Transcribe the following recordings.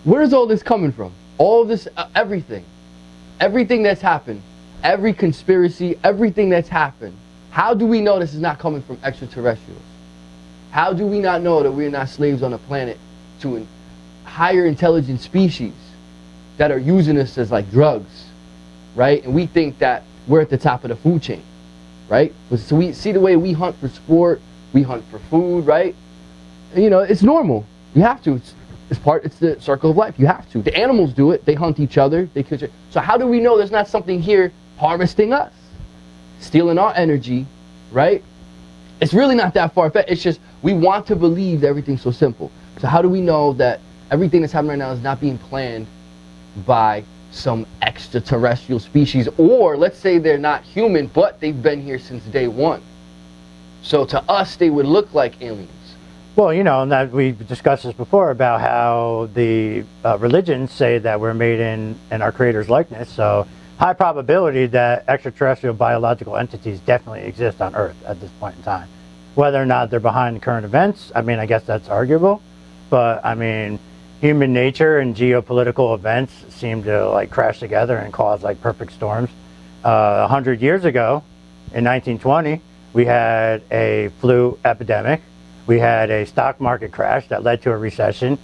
Where's all this coming from? All of this, everything that's happened, every conspiracy, everything that's happened. How do we know this is not coming from extraterrestrials? How do we not know that we're not slaves on a planet to a higher intelligent species that are using us as like drugs, right? And we think that we're at the top of the food chain, right? So we see the way we hunt for sport, we hunt for food, right? And, you know, it's normal. You have to. It's the circle of life. You have to. The animals do it. They hunt each other. They kill each other. So how do we know there's not something here harvesting us, stealing our energy, right? It's really not that far-fetched. It's just we want to believe that everything's so simple. So how do we know that everything that's happening right now is not being planned by some extraterrestrial species, or let's say they're not human, but they've been here since day one. So to us, they would look like aliens. Well, you know, and that we discussed this before about how the religions say that we're made in our Creator's likeness. So high probability that extraterrestrial biological entities definitely exist on Earth at this point in time. Whether or not they're behind current events, I mean, I guess that's arguable. But, I mean, human nature and geopolitical events seem to, like, crash together and cause, like, perfect storms. 100 years ago, in 1920, we had a flu epidemic. We had a stock market crash that led to a recession,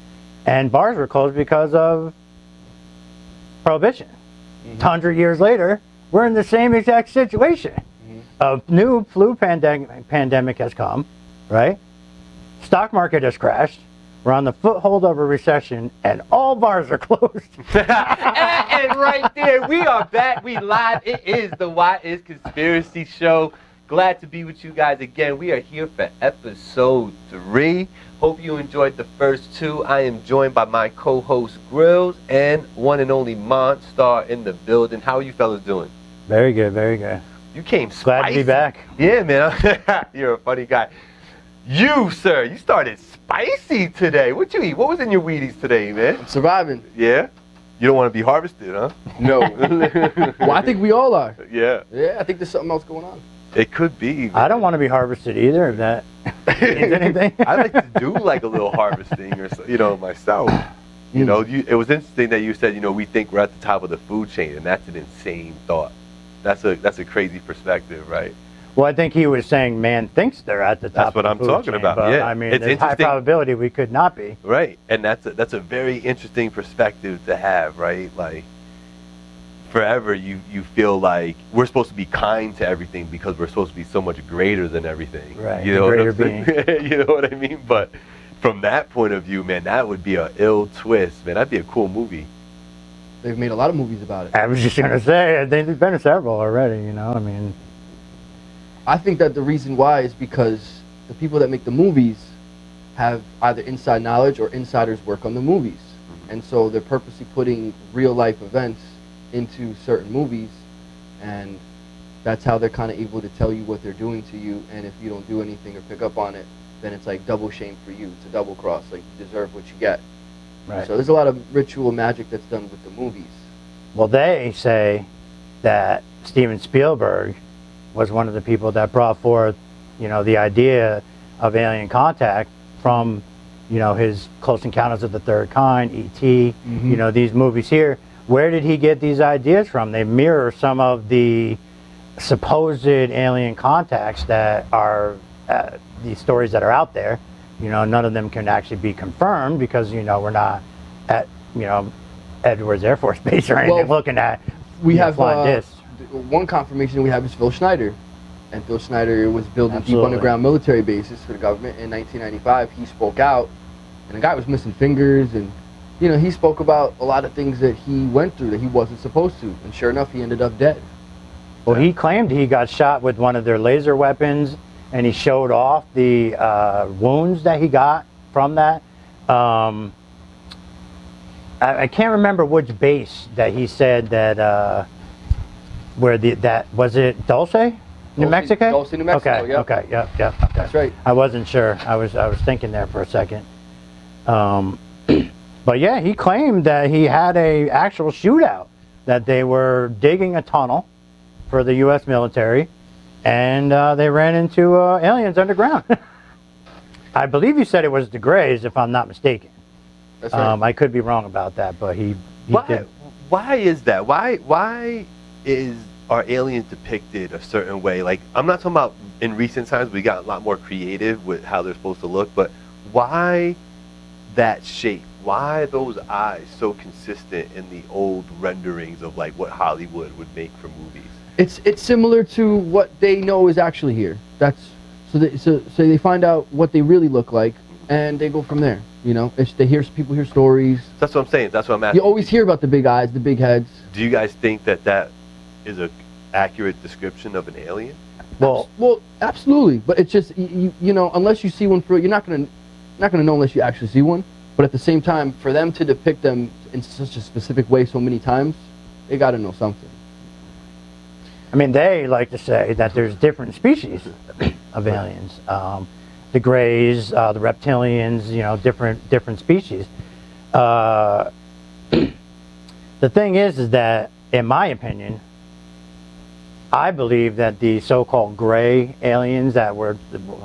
and bars were closed because of prohibition. 100 years later, we're in the same exact situation. A new flu pandemic has come, right? Stock market has crashed. We're on the foothold of a recession, and all bars are closed. and right there, we are back. We live. It is the Why Is Conspiracy Show. Glad to be with you guys again. We are here for episode 3. Hope you enjoyed the first 2. I am joined by my co-host Grills and one and only Monstar in the building. How are you fellas doing? Very good, very good. You came spicy. Glad to be back. Yeah, man. You're a funny guy. You, sir, you started spicy today. What you eat? What was in your Wheaties today, man? I'm surviving. Yeah? You don't want to be harvested, huh? No. Well, I think we all are. Yeah. Yeah, I think there's something else going on. It could be. Man. I don't want to be harvested either, if that means anything. I like to do like a little harvesting or so, you know, myself. You know, it was interesting that you said, you know, we think we're at the top of the food chain, and that's an insane thought. That's a crazy perspective, right? Well, I think he was saying man thinks they're at the top. That's what of I'm the food talking chain, about. but, Yeah, I mean, it's there's high probability we could not be. Right, and that's a very interesting perspective to have, right? Like, forever you feel like we're supposed to be kind to everything because we're supposed to be so much greater than everything. Right, you know greater what I'm saying? You know what I mean? But from that point of view, man, that would be an ill twist, man. That'd be a cool movie. They've made a lot of movies about it. I was just going to say, I think there's been several already, you know, I mean. I think that the reason why is because the people that make the movies have either inside knowledge or insiders work on the movies. And so they're purposely putting real life events into certain movies, and that's how they're kind of able to tell you what they're doing to you, and if you don't do anything or pick up on it, then it's like double shame for you. It's a double cross, like you deserve what you get. Right. So there's a lot of ritual magic that's done with the movies. Well, they say that Steven Spielberg was one of the people that brought forth, you know, the idea of alien contact from, you know, his Close Encounters of the Third Kind, E.T., you know, these movies here. Where did he get these ideas from? They mirror some of the supposed alien contacts that are these stories that are out there. You know, none of them can actually be confirmed because, you know, we're not at, you know, Edwards Air Force Base or anything looking at flying discs. One confirmation we have is Phil Schneider. And Phil Schneider was building deep underground military bases for the government in 1995. He spoke out, and the guy was missing fingers, and you know, he spoke about a lot of things that he went through that he wasn't supposed to, and sure enough, he ended up dead. Well, he claimed he got shot with one of their laser weapons, and he showed off the wounds that he got from that. I can't remember which base that he said that was it Dulce, New Mexico? Dulce, New Mexico. Okay, yep. okay, yep. That's right. I wasn't sure. I was thinking there for a second. But yeah, he claimed that he had a actual shootout, that they were digging a tunnel for the U.S. military, and they ran into aliens underground. I believe you said it was the Greys, if I'm not mistaken. That's right. I could be wrong about that, but he did. Why is that? Why are aliens depicted a certain way? Like, I'm not talking about in recent times. We got a lot more creative with how they're supposed to look, but why that shape? Why those eyes so consistent in the old renderings of like what Hollywood would make for movies? It's similar to what they know is actually here. That's so they find out what they really look like, and they go from there. You know, people hear stories. That's what I'm saying. That's what I'm asking. You always hear about the big eyes, the big heads. Do you guys think that is a accurate description of an alien? Well, absolutely. But it's just you know, unless you see one you're not gonna know unless you actually see one. But at the same time, for them to depict them in such a specific way so many times, they got to know something. I mean, they like to say that there's different species of aliens. The Greys, the reptilians, you know, different species. The thing is that, in my opinion, I believe that the so-called gray aliens I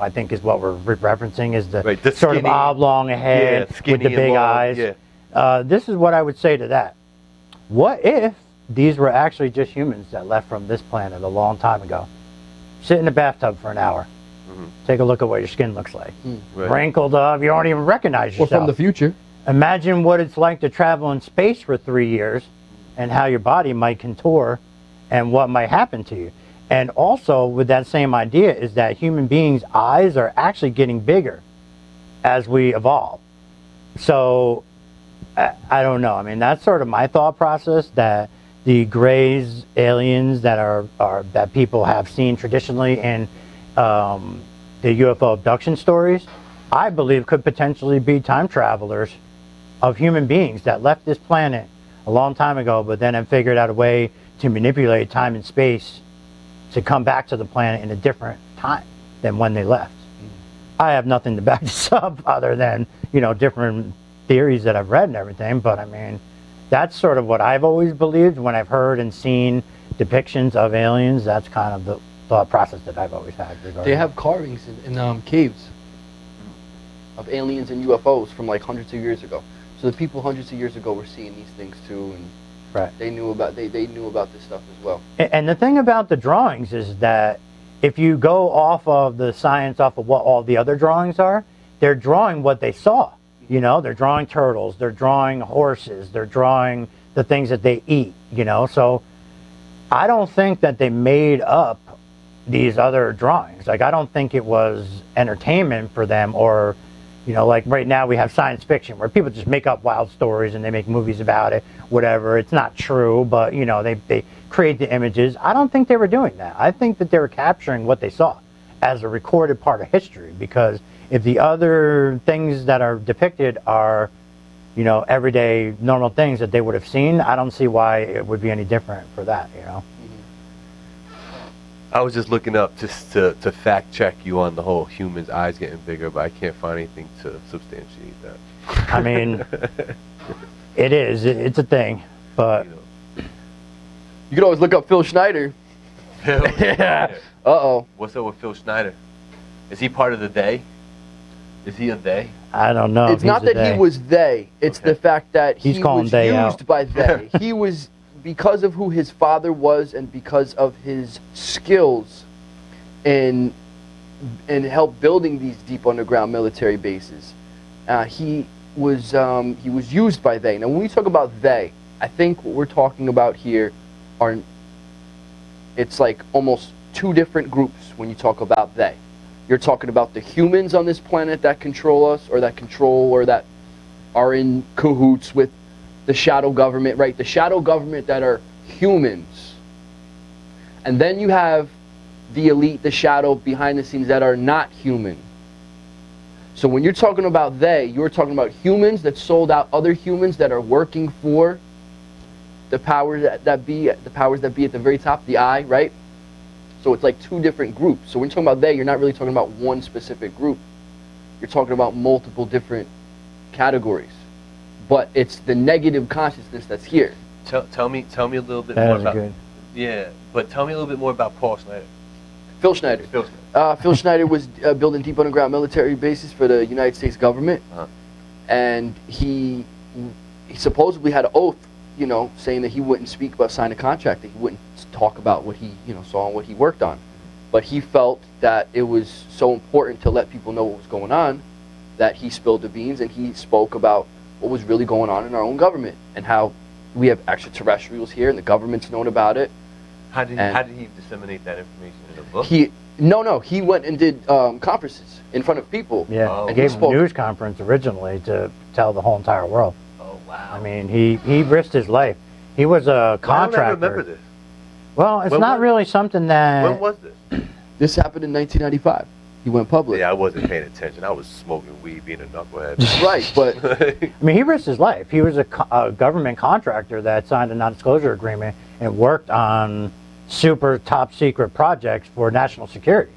think is what we're referencing, is the sort of oblong head with the big eyes. Yeah. This is what I would say to that. What if these were actually just humans that left from this planet a long time ago? Sit in a bathtub for an hour. Mm-hmm. Take a look at what your skin looks like. Right. Wrinkled up, you don't even recognize yourself. Or from the future. Imagine what it's like to travel in space for 3 years and how your body might contort and what might happen to you. And also, with that same idea, is that human beings' eyes are actually getting bigger as we evolve. So, I don't know. I mean, that's sort of my thought process, that the Greys, aliens that people have seen traditionally in the UFO abduction stories, I believe could potentially be time travelers of human beings that left this planet a long time ago, but then have figured out a way to manipulate time and space to come back to the planet in a different time than when they left. I have nothing to back this up other than, you know, different theories that I've read and everything, but I mean, that's sort of what I've always believed when I've heard and seen depictions of aliens. That's kind of the thought process that I've always had regarding. They have carvings in caves of aliens and UFOs from like hundreds of years ago. So the people hundreds of years ago were seeing these things too, and right. They knew about this stuff as well. And the thing about the drawings is that if you go off of the science, off of what all the other drawings are, they're drawing what they saw. You know, they're drawing turtles, they're drawing horses, they're drawing the things that they eat, you know. So I don't think that they made up these other drawings. Like, I don't think it was entertainment for them, or, you know, like right now we have science fiction where people just make up wild stories and they make movies about it, whatever. It's not true, but, you know, they create the images. I don't think they were doing that. I think that they were capturing what they saw as a recorded part of history, because if the other things that are depicted are, you know, everyday normal things that they would have seen, I don't see why it would be any different for that, you know. I was just looking up just to fact check you on the whole humans' eyes getting bigger, but I can't find anything to substantiate that. I mean, it's a thing, but you can always look up Phil Schneider. Yeah. Uh-oh. What's up with Phil Schneider? Is he part of the they? Is he a they? I don't know. It's not that he was they. It's the fact that he was used by they. He was, because of who his father was and because of his skills in help building these deep underground military bases, he was used by they. Now, when we talk about they, I think what we're talking about here it's like almost two different groups when you talk about they. You're talking about the humans on this planet that control us, or that are in cahoots with the shadow government, right? The shadow government that are humans. And then you have the elite, the shadow behind the scenes that are not human. So when you're talking about they, you're talking about humans that sold out other humans that are working for the powers that be at the very top, the I, right? So it's like two different groups. So when you're talking about they, you're not really talking about one specific group. You're talking about multiple different categories. But it's the negative consciousness that's here. Tell me a little bit more about. Good. Yeah, but tell me a little bit more about Paul Schneider. Phil Schneider. Phil Schneider. Phil Schneider was building deep underground military bases for the United States government. and he supposedly had an oath, you know, saying that he wouldn't speak about signing a contract, that he wouldn't talk about what he, you know, saw and what he worked on. But he felt that it was so important to let people know what was going on that he spilled the beans, and he spoke about what was really going on in our own government and how we have extraterrestrials here and the government's known about it. How did he disseminate that information in a book? He went and did conferences in front of people. Yeah, Oh. he gave a news conference originally to tell the whole entire world. Oh, wow. I mean, he risked his life. He was a contractor. I don't remember this. Well, it's not really something that... When was this? This happened in 1995. He went public. Yeah, I wasn't paying attention. I was smoking weed, being a knucklehead. Right, but... I mean, he risked his life. He was a government contractor that signed a non-disclosure agreement and worked on super top secret projects for national security,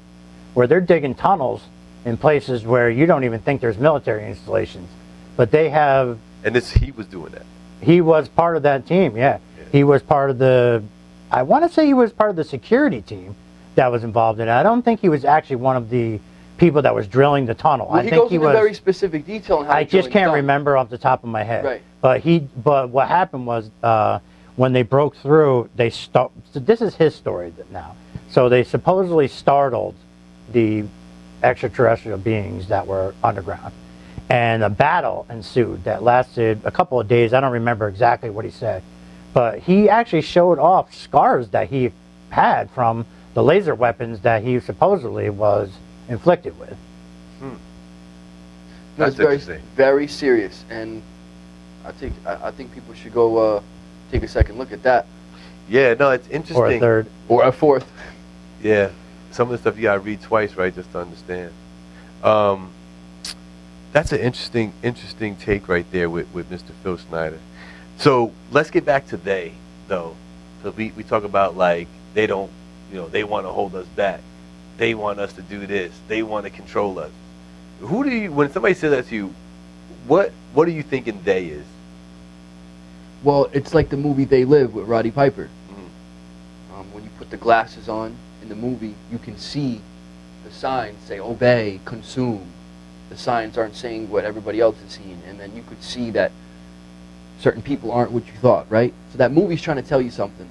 where they're digging tunnels in places where you don't even think there's military installations. But they have... And he was doing that. He was part of that team, yeah. He was part of the... I want to say he was part of the security team that was involved in it. I don't think he was actually one of the people that was drilling the tunnel. Well, I he think goes into very specific detail on how I just can't remember off the top of my head. Right. But what happened was when they broke through, so this is his story now. So they supposedly startled the extraterrestrial beings that were underground, and a battle ensued that lasted a couple of days. I don't remember exactly what he said, but he actually showed off scars that he had from the laser weapons that he supposedly was inflicted with. That's very, very serious, and I think people should go take a second look at that. Yeah, no, it's interesting. Or a third. Or a fourth. Yeah, some of the stuff you gotta read twice, right, just to understand. That's an interesting take right there with Mr. Phil Schneider. So let's get back to they, though. So we talk about, like, they don't, you know, they want to hold us back. They want us to do this. They want to control us. Who do you, when somebody says that to you, what are you thinking they is? Well, it's like the movie They Live with Roddy Piper. Mm-hmm. When you put the glasses on in the movie, you can see the signs say obey, consume. The signs aren't saying what everybody else is seeing, and then you could see that certain people aren't what you thought, right? So that movie's trying to tell you something.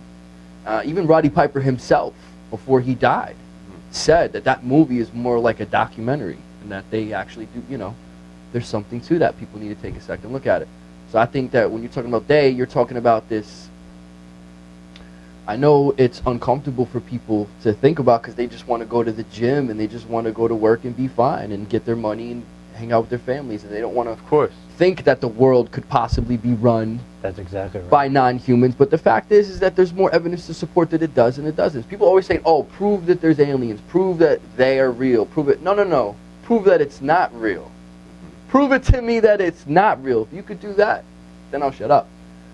Even Roddy Piper himself, before he died, said that movie is more like a documentary, and that they actually do, you know, there's something to that. People need to take a second look at it. So I think that when you're talking about they, you're talking about this. I know it's uncomfortable for people to think about because they just want to go to the gym and they just want to go to work and be fine and get their money and hang out with their families, and they don't want to, Of course. think that the world could possibly be run That's exactly right. by non-humans. But the fact is that there's more evidence to support that it does and it doesn't. People always say, oh, prove that there's aliens, prove that they are real, prove it. No. Prove that it's not real. Prove it to me that it's not real. If you could do that, then I'll shut up.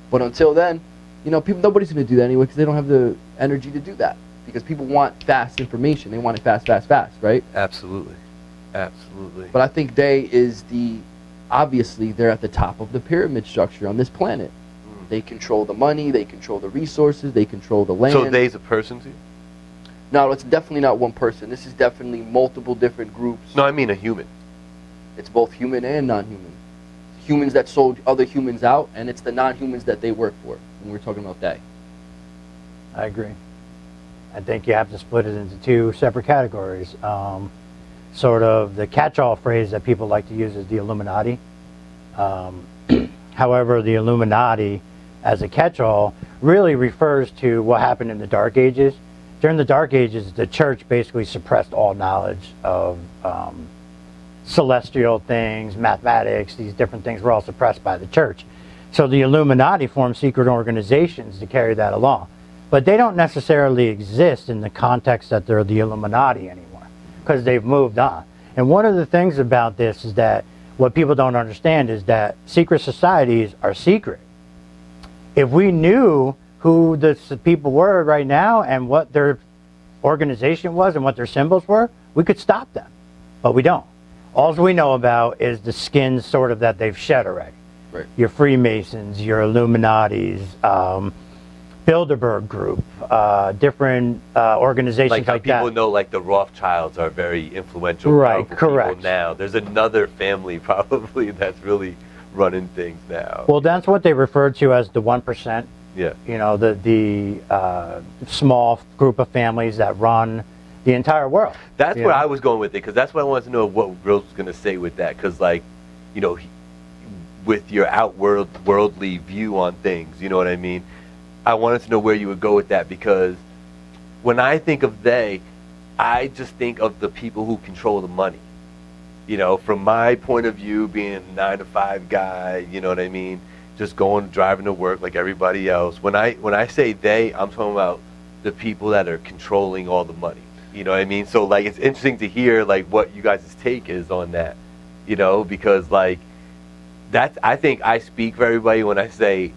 But until then, you know, nobody's going to do that anyway because they don't have the energy to do that. Because people want fast information. They want it fast, right? Absolutely. But I think they is obviously they're at the top of the pyramid structure on this planet. They control the money, they control the resources, they control the land. So they's a person to you? No, it's definitely not one person. This is definitely multiple different groups. No, I mean a human. It's both human and non-human. Humans that sold other humans out, and it's the non-humans that they work for when we're talking about they. I agree. I think you have to split it into two separate categories. Sort of the catch-all phrase that people like to use is the Illuminati. However, the Illuminati as a catch-all really refers to what happened in the Dark Ages. During the Dark Ages, the church basically suppressed all knowledge of celestial things, mathematics, these different things were all suppressed by the church. So the Illuminati formed secret organizations to carry that along. But they don't necessarily exist in the context that they're the Illuminati anymore, because they've moved on. And one of the things about this is that what people don't understand is that secret societies are secret. If we knew who the people were right now and what their organization was and what their symbols were, we could stop them. But we don't. All we know about is the skins sort of that they've shed already. Right. Your Freemasons, your Illuminatis, Bilderberg Group, different organizations Like how like people that. know, like the Rothschilds are very influential, Right, powerful correct. people now. There's another family probably that's really running things now. Well, that's what they refer to as the 1%. Yeah. You know, the small group of families that run the entire world. That's where I was going with it, because that's what I wanted to know what Rose was going to say with that. Because, like, you know, with your worldly view on things, you know what I mean? I wanted to know where you would go with that, because when I think of they, I just think of the people who control the money. You know, from my point of view, being a 9-to-5 guy, you know what I mean? Just driving to work like everybody else. When I say they, I'm talking about the people that are controlling all the money. You know what I mean? So, like, it's interesting to hear, like, what you guys' take is on that. You know, because, like, I think I speak for everybody when I say,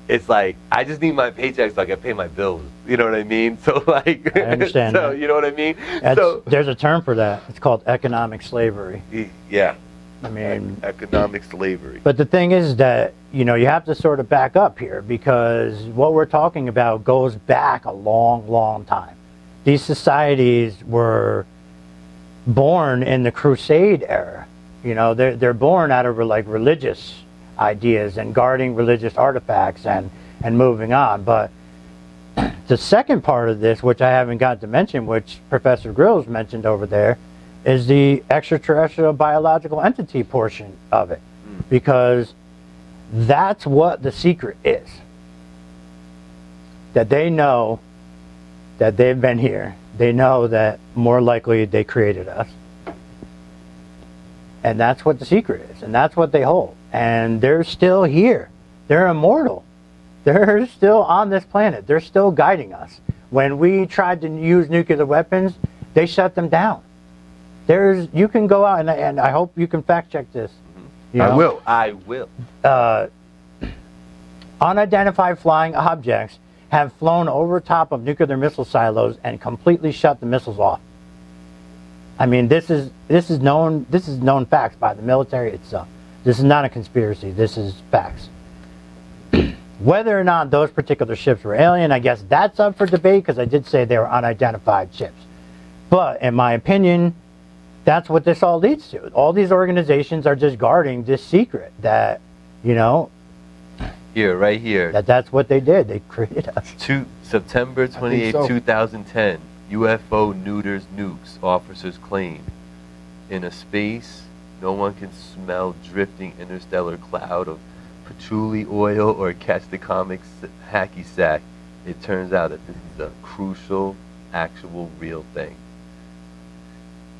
it's like, I just need my paychecks so I can pay my bills. You know what I mean? So, like, I understand so, that. you know what I mean? There's a term for that. It's called economic slavery. Yeah. I mean, economic slavery. But the thing is that, you know, you have to sort of back up here, because what we're talking about goes back a long, long time. These societies were born in the Crusade era. You know, they're born out of, like, religious ideas and guarding religious artifacts and moving on. But the second part of this, which I haven't got to mention, which Professor Grills mentioned over there, is the extraterrestrial biological entity portion of it. Because that's what the secret is. That they know that they've been here. They know that more likely they created us. And that's what the secret is. And that's what they hold. And they're still here. They're immortal. They're still on this planet. They're still guiding us. When we tried to use nuclear weapons, they shut them down. You can go out, and I hope you can fact check this. You know? I will. Unidentified flying objects have flown over top of nuclear missile silos and completely shut the missiles off. I mean, this is known facts by the military itself. This is not a conspiracy. This is facts. Whether or not those particular ships were alien, I guess that's up for debate, because I did say they were unidentified ships. But in my opinion, that's what this all leads to. All these organizations are just guarding this secret that, you know, right here. That's what they did. They created us. September 28, 2010. UFO neuters nukes, officers claim. In a space, no one can smell drifting interstellar cloud of patchouli oil or catch the comic hacky sack. It turns out that this is a crucial, actual, real thing.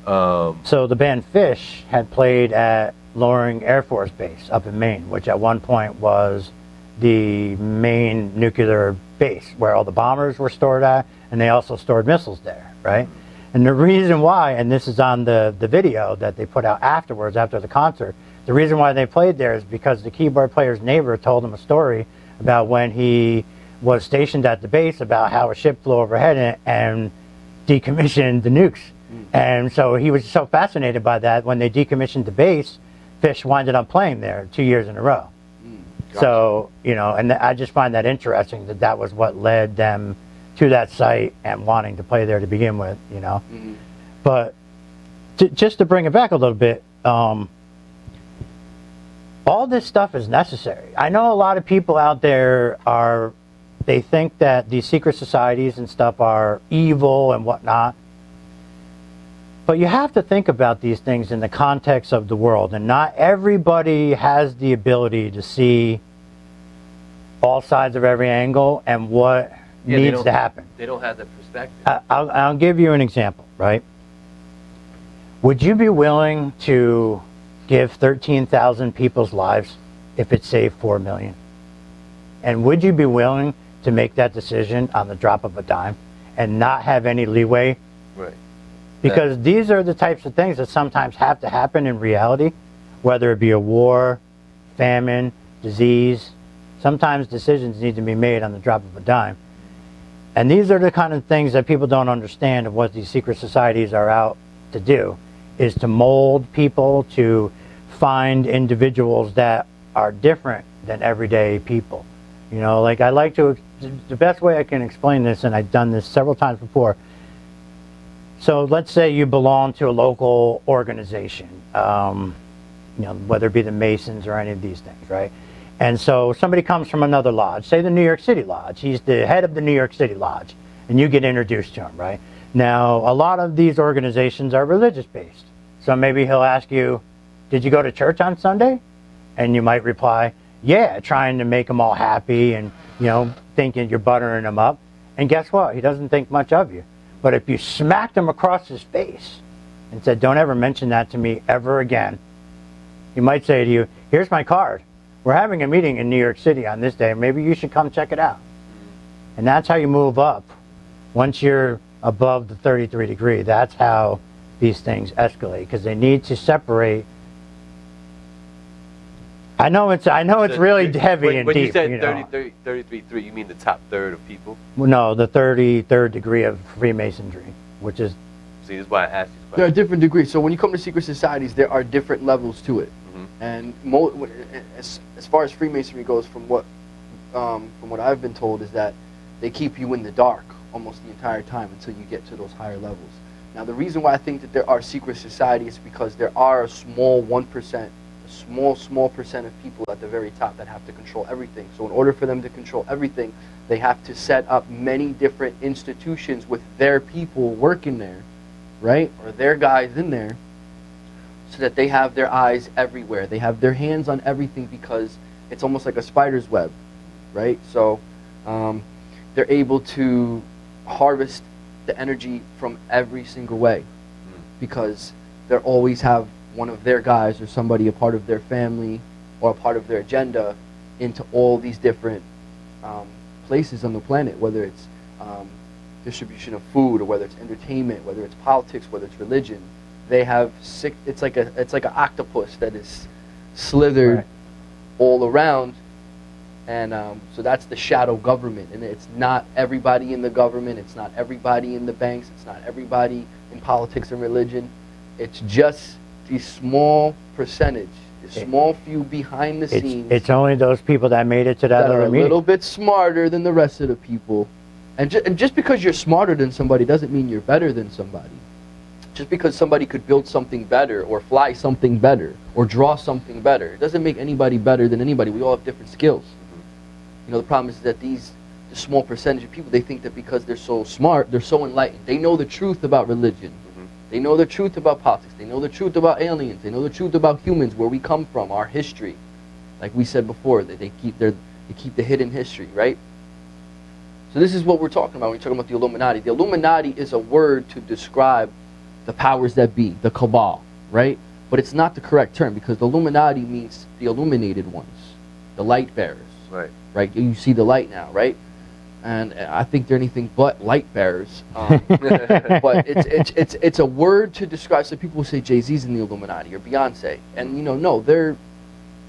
So the band Fish had played at Loring Air Force Base up in Maine, which at one point was the main nuclear base where all the bombers were stored at, and they also stored missiles there, right? And the reason why, and this is on the video that they put out afterwards, after the concert, the reason why they played there is because the keyboard player's neighbor told him a story about when he was stationed at the base, about how a ship flew overhead and decommissioned the nukes. And so he was so fascinated by that, when they decommissioned the base, Fish winded up playing there 2 years in a row. Gotcha. So, you know, and I just find that interesting, that was what led them to that site and wanting to play there to begin with, you know. Mm-hmm. But just to bring it back a little bit, all this stuff is necessary. I know a lot of people out there they think that these secret societies and stuff are evil and whatnot. But you have to think about these things in the context of the world, and not everybody has the ability to see all sides of every angle and what needs to happen. They don't have that perspective. I'll give you an example, right? Would you be willing to give 13,000 people's lives if it saved 4 million? And would you be willing to make that decision on the drop of a dime and not have any leeway? Right. Because these are the types of things that sometimes have to happen in reality, whether it be a war, famine, disease. Sometimes decisions need to be made on the drop of a dime. And these are the kind of things that people don't understand of what these secret societies are out to do, is to mold people, to find individuals that are different than everyday people. You know, like the best way I can explain this, and I've done this several times before. So let's say you belong to a local organization. whether it be the Masons or any of these things, right? And so somebody comes from another lodge, say the New York City Lodge. He's the head of the New York City Lodge, and you get introduced to him, right? Now, a lot of these organizations are religious-based. So maybe he'll ask you, did you go to church on Sunday? And you might reply, yeah, trying to make them all happy and, thinking you're buttering them up. And guess what? He doesn't think much of you. But if you smacked him across his face and said, don't ever mention that to me ever again, he might say to you, here's my card. We're having a meeting in New York City on this day. Maybe you should come check it out. And that's how you move up. Once you're above the 33 degree, that's how these things escalate, because they need to separate. I know it's really heavy and when deep. When you said 33, you mean the top third of people? Well, no, the 33rd degree of Freemasonry, which is... See, this is why I asked you this There are question. different degrees. So when you come to secret societies, there are different levels to it. And as far as Freemasonry goes, from what I've been told, is that they keep you in the dark almost the entire time until you get to those higher levels. Now, the reason why I think that there are secret societies is because there are a small 1%, a small percent of people at the very top that have to control everything. So in order for them to control everything, they have to set up many different institutions with their people working there, right? Or their guys in there, so that they have their eyes everywhere. They have their hands on everything, because it's almost like a spider's web, right? So they're able to harvest the energy from every single way, because they always have one of their guys or somebody, a part of their family or a part of their agenda, into all these different places on the planet, whether it's distribution of food, or whether it's entertainment, whether it's politics, whether it's religion. They have it's like an octopus that is slithered all around, and so that's the shadow government. And it's not everybody in the government, it's not everybody in the banks, it's not everybody in politics and religion. It's just the small percentage, the small few behind the scenes. It's only those people that made it to that are other a meeting. little bit smarter than the rest of the people. And just because you're smarter than somebody doesn't mean you're better than somebody. Just because somebody could build something better, or fly something better, or draw something better, it doesn't make anybody better than anybody. We all have different skills. The problem is that the small percentage of people, they think that because they're so smart, they're so enlightened. They know the truth about religion. They know the truth about politics. They know the truth about aliens. They know the truth about humans, where we come from, our history. Like we said before, that they keep the hidden history, right? So this is what we're talking about when we're talking about the Illuminati. The Illuminati is a word to describe the powers that be, the cabal, right? But it's not the correct term, because the Illuminati means the illuminated ones, the light bearers. Right? You see the light now, right? And I think they're anything but light bearers. But it's a word to describe. So people will say Jay-Z's in the Illuminati, or Beyonce, and no, they're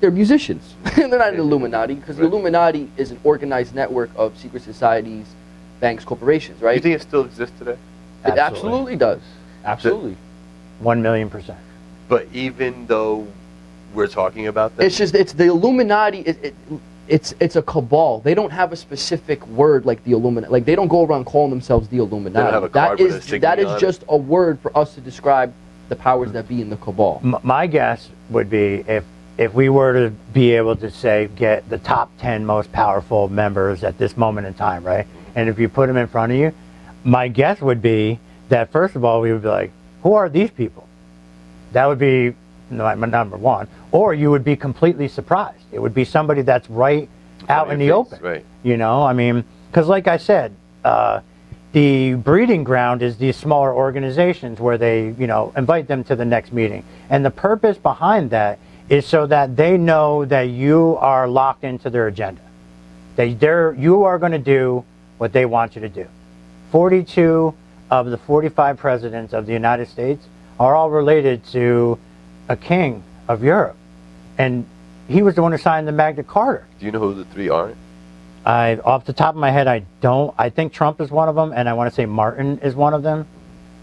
musicians. They're not in the Illuminati, because the Illuminati is an organized network of secret societies, banks, corporations, right? You think it still exists today? It absolutely does. Absolutely. 1,000,000%. But even though we're talking about that, it's the Illuminati. It's a cabal. They don't have a specific word like the Illuminati. Like, they don't go around calling themselves the Illuminati. They don't have a card with a insignia that is on it. just a word for us to describe the powers that be in the cabal. My guess would be, if we were to be able to say, get the top 10 most powerful members at this moment in time, right? And if you put them in front of you, my guess would be that, first of all, we would be like, who are these people? That would be number one. Or you would be completely surprised. It would be somebody that's right out in the open. Right. Because like I said, the breeding ground is these smaller organizations where they, invite them to the next meeting. And the purpose behind that is so that they know that you are locked into their agenda. You are going to do what they want you to do. 42 of the 45 presidents of the United States are all related to a king of Europe. And he was the one who signed the Magna Carta. Do you know who the three are? Off the top of my head, I don't. I think Trump is one of them, and I want to say Martin is one of them.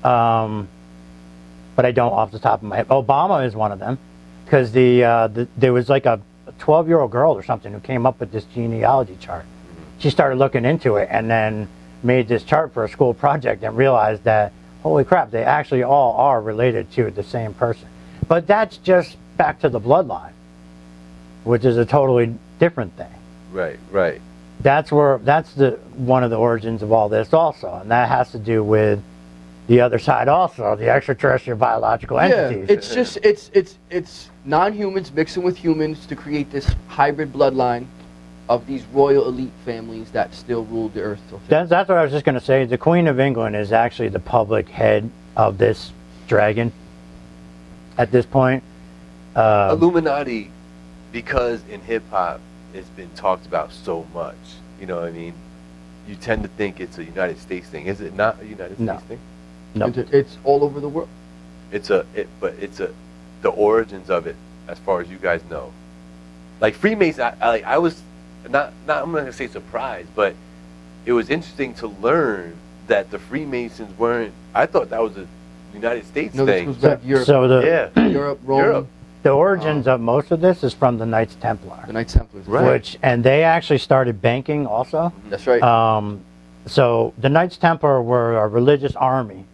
But I don't off the top of my head. Obama is one of them, because there was like a 12-year-old girl or something who came up with this genealogy chart. She started looking into it and then made this chart for a school project and realized that, holy crap, they actually all are related to the same person. But that's just back to the bloodline, which is a totally different thing. Right, right. That's one of the origins of all this also, and that has to do with the other side also, the extraterrestrial biological entities. It's just it's non-humans mixing with humans to create this hybrid bloodline of these royal elite families that still rule the earth. That's what I was just going to say. The Queen of England is actually the public head of this dragon at this point. Illuminati, because in hip-hop it's been talked about so much, you know what I mean? You tend to think it's a United States thing. Is it not a United States thing? No. It's all over the world. The origins of it, as far as you guys know. Like Freemasons, I was not I'm not gonna say surprised, but it was interesting to learn that the Freemasons weren't. I thought that was a United States No, thing. this was back Europe. Europe, Rome. Europe. The origins of most of this is from the Knights Templar. The Knights Templars. Right. And they actually started banking also. That's right. So the Knights Templar were a religious army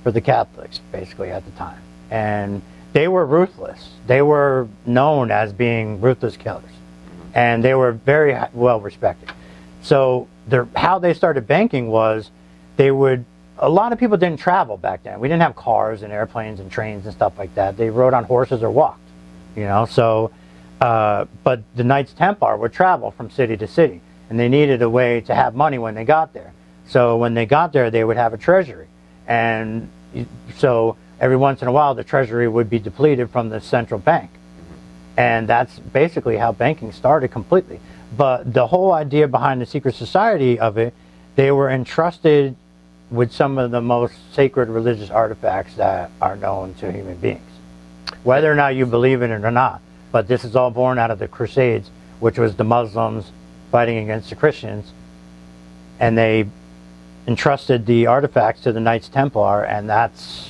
for the Catholics, basically, at the time. And they were ruthless. They were known as being ruthless killers. And they were very well respected. So how they started banking was a lot of people didn't travel back then. We didn't have cars and airplanes and trains and stuff like that. They rode on horses or walked, you know. So, but the Knights Templar would travel from city to city, and they needed a way to have money when they got there. So when they got there, they would have a treasury, and so every once in a while, the treasury would be depleted from the central bank, and that's basically how banking started completely. But the whole idea behind the secret society of it, they were entrusted with some of the most sacred religious artifacts that are known to human beings. Whether or not you believe in it or not. But this is all born out of the Crusades, which was the Muslims fighting against the Christians. And they entrusted the artifacts to the Knights Templar, and that's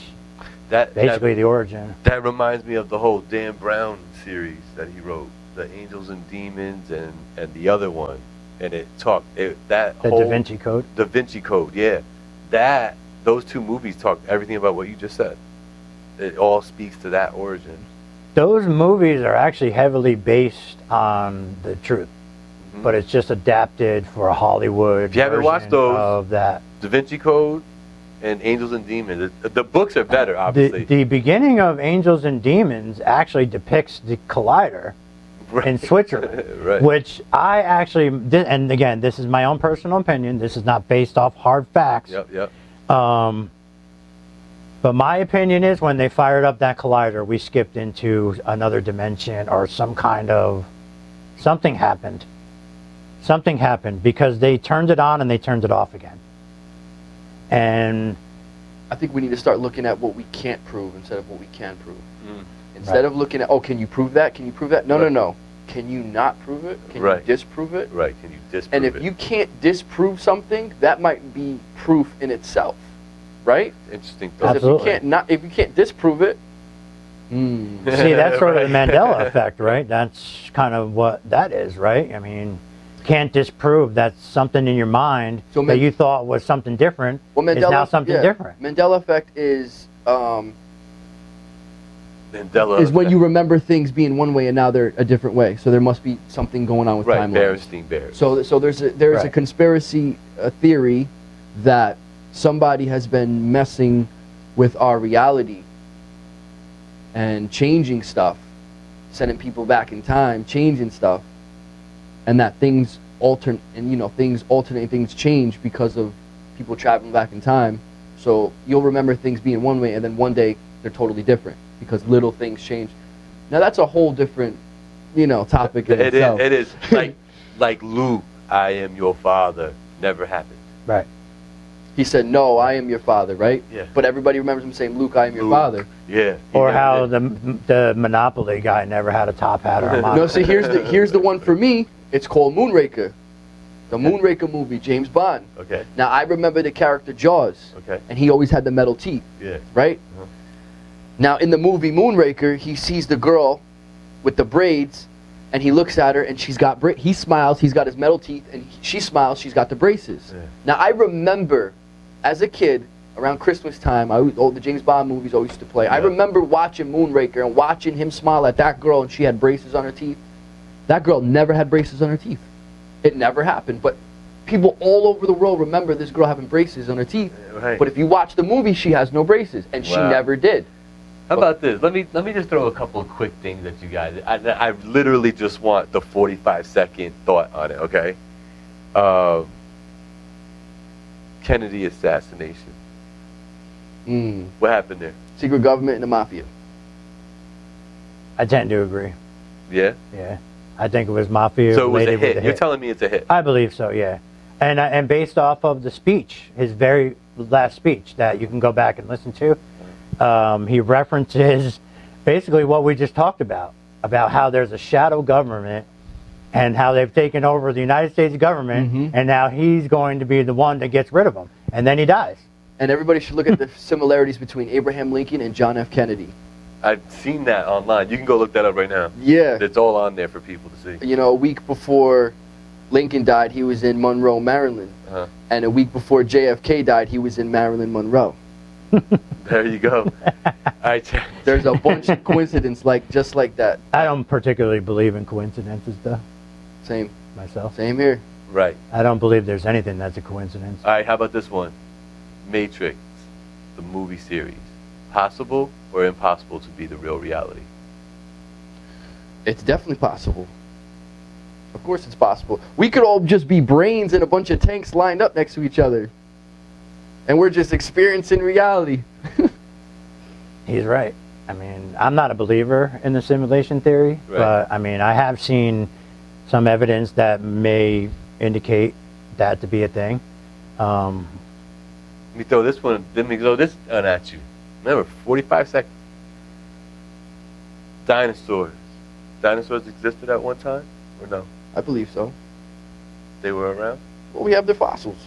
basically the origin. That reminds me of the whole Dan Brown series that he wrote, The Angels and Demons and the other one. And it talked, the Da Vinci Code? Da Vinci Code, yeah. Those two movies talk everything about what you just said. It all speaks to that origin. Those movies are actually heavily based on the truth, but it's just adapted for a Hollywood if you haven't watched those, of that. Da Vinci Code and Angels and Demons, the books are better, obviously. The beginning of Angels and Demons actually depicts the collider in Switzerland, right. Which I actually did, and again, this is my own personal opinion. This is not based off hard facts. Yep. But my opinion is when they fired up that collider, we skipped into another dimension or some kind of something happened. Something happened because they turned it on and they turned it off again. And I think we need to start looking at what we can't prove instead of what we can prove. Instead of looking at, can you prove that? Can you prove that? No. Can you not prove it? Can you disprove it? Right, can you disprove it? And if you can't disprove something, that might be proof in itself, right? Interesting thought. If you can't disprove it, see, that's sort of the Mandela Effect, right? That's kind of what that is, right? I mean, can't disprove that something in your mind that you thought was something different is now something different. Mandela Effect is Mandela when you remember things being one way and now they're a different way. So there must be something going on with timelines. Bears. So there's a conspiracy theory that somebody has been messing with our reality and changing stuff, sending people back in time, changing stuff, and that things alternate, and things change because of people traveling back in time. So you'll remember things being one way, and then one day they're totally different because little things change. Now that's a whole different, topic in itself. It is like Luke, I am your father, never happened. Right. He said, "No, I am your father," right? Yeah. But everybody remembers him saying, "Luke, I am your father." Yeah. Or how the Monopoly guy never had a top hat or a monocle. No, see, here's the one for me. It's called Moonraker. The Moonraker movie, James Bond. Okay. Now, I remember the character Jaws. Okay. And he always had the metal teeth. Yeah. Right? Uh-huh. Now, in the movie Moonraker, he sees the girl with the braids, and he looks at her, and she's got he smiles, he's got his metal teeth, and she smiles, she's got the braces. Yeah. Now, I remember, as a kid, around Christmas time, all the James Bond movies always used to play. I remember watching Moonraker and watching him smile at that girl, and she had braces on her teeth. That girl never had braces on her teeth. It never happened. But people all over the world remember this girl having braces on her teeth. Right. But if you watch the movie, she has no braces, and she never did. How about this? Let me just throw a couple of quick things at you guys. I literally just want the 45-second thought on it. Okay. Kennedy assassination. What happened there? Secret government and the mafia. I tend to agree. Yeah? Yeah. I think it was mafia. So it was a related with hit. the You're telling me it's a hit? I believe so, yeah. And based off of the speech, his very last speech that you can go back and listen to, he references basically what we just talked about how there's a shadow government and how they've taken over the United States government, and now he's going to be the one that gets rid of them. And then he dies. And everybody should look at the similarities between Abraham Lincoln and John F. Kennedy. I've seen that online. You can go look that up right now. Yeah. It's all on there for people to see. You know, a week before Lincoln died, he was in Monroe, Maryland. And a week before JFK died, he was in Maryland, Monroe. There you go. All right. There's a bunch of coincidences just like that. I don't particularly believe in coincidences, though. Same. Myself. Same here. Right. I don't believe there's anything that's a coincidence. All right, how about this one? Matrix, the movie series. Possible or impossible to be the real reality? It's definitely possible. Of course it's possible. We could all just be brains in a bunch of tanks lined up next to each other. And we're just experiencing reality. He's right. I mean, I'm not a believer in the simulation theory, but I mean, I have seen some evidence that may indicate that to be a thing. Let me throw this one at you. Remember, 45 seconds. Dinosaurs. Dinosaurs existed at one time, or no? I believe so. They were around? Well, we have the fossils.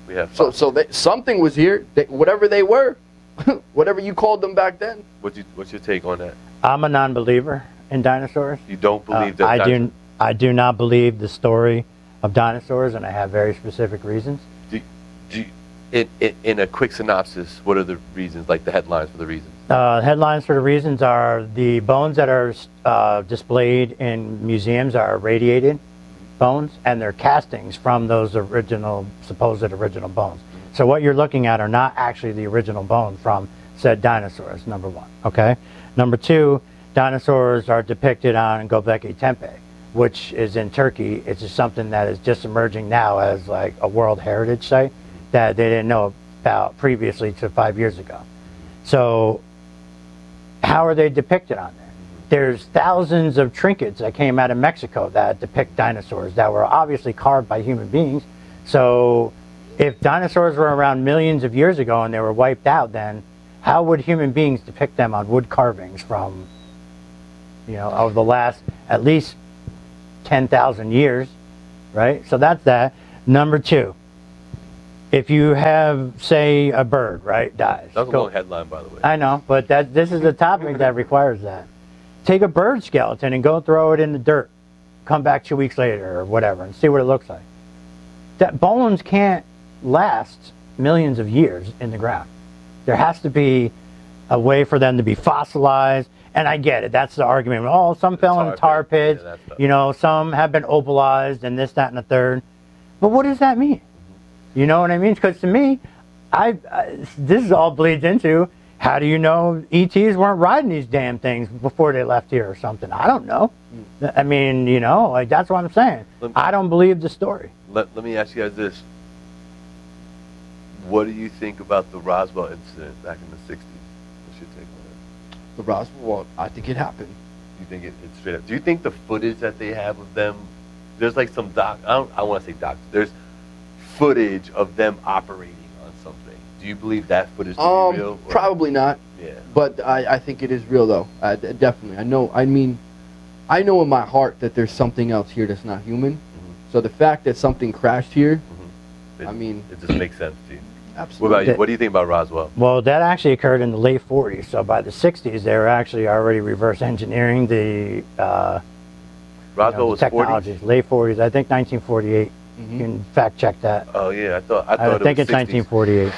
We have fossils. So something was here. Whatever they were, whatever you called them back then. What's your take on that? I'm a non-believer in dinosaurs. You don't believe that? I do not believe the story of dinosaurs, and I have very specific reasons. In a quick synopsis, what are the reasons, like the headlines for the reasons? Headlines for the reasons are the bones that are displayed in museums are irradiated bones, and they're castings from those supposed original bones. So what you're looking at are not actually the original bones from said dinosaurs, number one. Okay. Number two, dinosaurs are depicted on Göbekli Tepe, which is in Turkey. It's just something that is just emerging now as like a World Heritage Site that they didn't know about previously to 5 years ago. So how are they depicted on there? There's thousands of trinkets that came out of Mexico that depict dinosaurs that were obviously carved by human beings. So if dinosaurs were around millions of years ago and they were wiped out, then how would human beings depict them on wood carvings from, over the last at least 10,000 years, right? So that's that. Number two, if you have, say, a bird, right, dies. That's a long headline, by the way. I know, but this is a topic that requires that. Take a bird skeleton and go throw it in the dirt. Come back 2 weeks later or whatever and see what it looks like. That bones can't last millions of years in the ground. There has to be a way for them to be fossilized. And I get it. That's the argument. Oh, some fell in tar pits. Some have been opalized and this, that, and the third. But what does that mean? You know what I mean? Because to me, this all bleeds into, how do you know ETs weren't riding these damn things before they left here or something? I don't know. I mean, that's what I'm saying. I don't believe the story. Let me ask you guys this. What do you think about the Roswell incident back in the 60s? What's your take on it? The Roswell, I think it happened. You think it's straight up? Do you think the footage that they have of them, there's like some I want to say there's footage of them operating on something. Do you believe that footage to be real? Probably not. Yeah. But I think it is real, though. Definitely. I know in my heart that there's something else here that's not human. So the fact that something crashed here, it just makes sense to you. Absolutely. What about you? What do you think about Roswell? Well, that actually occurred in the late 40s. So by the 60s, they were actually already reverse engineering the Roswell was technology. 40s? Late 40s. I think 1948. You can fact check that. Oh yeah, I thought I think it was it's 1948.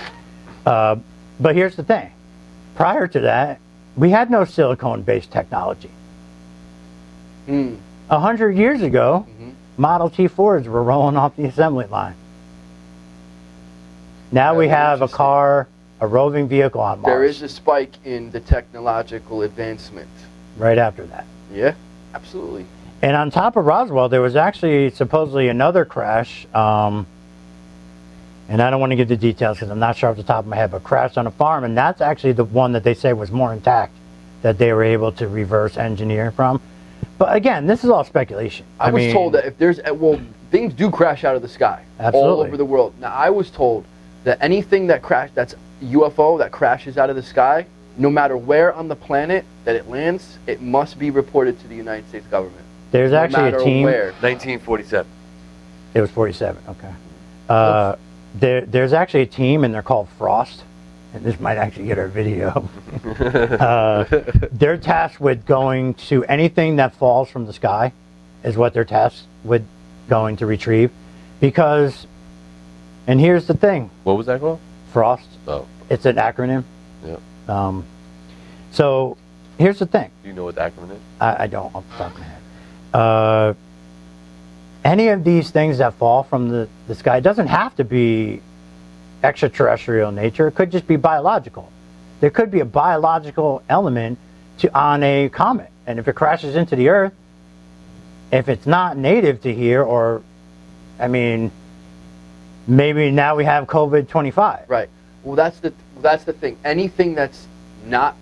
But here's the thing. Prior to that, we had no silicone-based technology. 100 years ago, Model T Fords were rolling off the assembly line. Now we have a car, a roving vehicle on Mars. There is a spike in the technological advancement. Right after that. Yeah, absolutely. And on top of Roswell, there was actually supposedly another crash, and I don't want to give the details because I'm not sure off the top of my head, but crashed on a farm, and that's actually the one that they say was more intact, that they were able to reverse engineer from. But again, this is all speculation. I was told that if there's, well, things do crash out of the sky all over the world. Now, I was told that anything that that's UFO that crashes out of the sky, no matter where on the planet that it lands, it must be reported to the United States government. There's actually a team. Where. 1947. It was 47. Okay. There's actually a team, and they're called Frost. And this might actually get our video. They're tasked with going to anything that falls from the sky, is what they're tasked with going to retrieve, because. And here's the thing. What was that called? Frost. Oh. It's an acronym. Yeah. So here's the thing. Do you know what the acronym is? I don't off the top of my head. Any of these things that fall from the sky, it doesn't have to be extraterrestrial in nature. It could just be biological. There could be a biological element on a comet. And if it crashes into the Earth, if it's not native to here, or, I mean, maybe now we have COVID-25. Right. Well, that's the thing. Anything that's not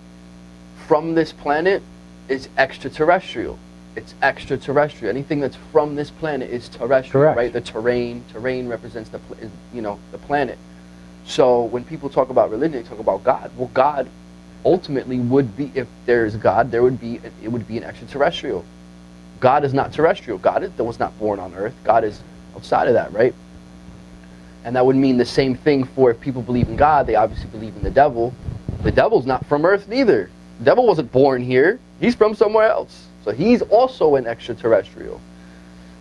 from this planet is extraterrestrial. It's extraterrestrial. Anything that's from this planet is terrestrial. Correct. Right? The terrain represents the planet. So when people talk about religion, they talk about God. Well, God ultimately would be, if there's God, it would be an extraterrestrial. God is not terrestrial. God was not born on Earth. God is outside of that, right? And that would mean the same thing for, if people believe in God, they obviously believe in the devil. The devil's not from Earth neither. The devil wasn't born here. He's from somewhere else. So he's also an extraterrestrial.